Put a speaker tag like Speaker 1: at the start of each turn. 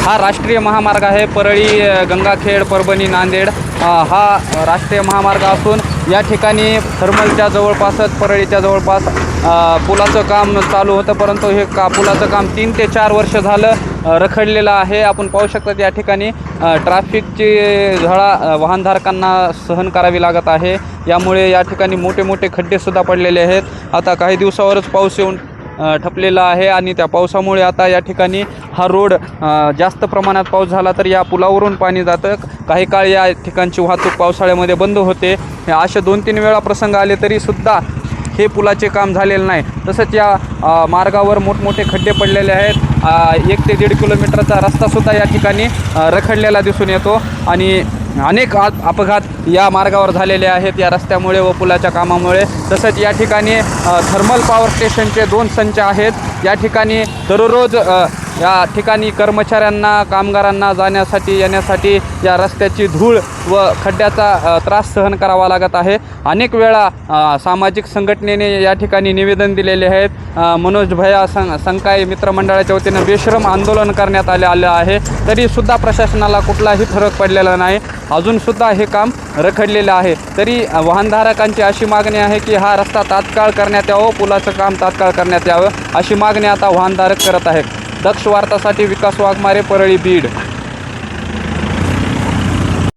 Speaker 1: हा राष्ट्रीय महामार्ग आहे परळी गंगाखेड परभणी नांदेड हा राष्ट्रीय महामार्ग असून या ठिकाणी थर्मलच्या जवळपासच परळीच्या जवळपास पुलाचं काम चालू होतं, परंतु हे पुलाचं काम 3 ते 4 वर्ष झालं रखडलेलं आहे। आपण पाहू शकता या ठिकाणी ट्रॅफिकची झळा वाहनधारकांना सहन करावी लागत आहे। यामुळे या ठिकाणी मोठे मोठे खड्डेसुद्धा पडलेले आहेत। आता काही दिवसावरच पाऊस येऊन ठपलेला आहे आणि त्या पावसामुळे आता या ठिकाणी हा रोड जास्त प्रमाणात पाऊस झाला तर या पुलावरून पाणी जातं। काही काळ या ठिकाणची वाहतूक पावसाळ्यामध्ये बंद होते। असे 2-3 वेळा प्रसंग आले तरी सुद्धा हे पुलाचे काम झालेलं नाही। तसंच या मार्गावर मोठमोठे खड्डे पडलेले आहेत। 1 ते 1.5 किलोमीटरचा रस्तासुद्धा या ठिकाणी रखडलेला दिसून येतो आणि अनेक अपघात या मार्गावर झालेले आहेत या रस्त्यामुळे व पुलाच्या कामामुळे। तसंच या ठिकाणी थर्मल पॉवर स्टेशनचे 2 संच आहेत। या ठिकाणी दररोज या ठिकाणी कर्मचाऱ्यांना कामगारांना जाण्यासाठी येण्यासाठी या रस्त्याची धूळ व खड्ड्याचा त्रास सहन करावा लागत आहे। अनेक वेळा सामाजिक संघटनेने या ठिकाणी निवेदन दिलेले आहेत। मनोज भैया संकाय मित्रमंडळाच्या वतीनं बेशरम आंदोलन करण्यात आलं आहे, तरीसुद्धा प्रशासनाला कुठलाही फरक पडलेला नाही। अजूनसुद्धा हे काम रखडलेलं आहे। तरी वाहनधारकांची अशी मागणी आहे की हा रस्ता तात्काळ करण्यात यावं, पुलाचं काम तात्काळ करण्यात यावं अशी मागणी आता वाहनधारक करत आहेत। दक्ष वार्तासाठी विकास वाघमारे, परळी, बीड।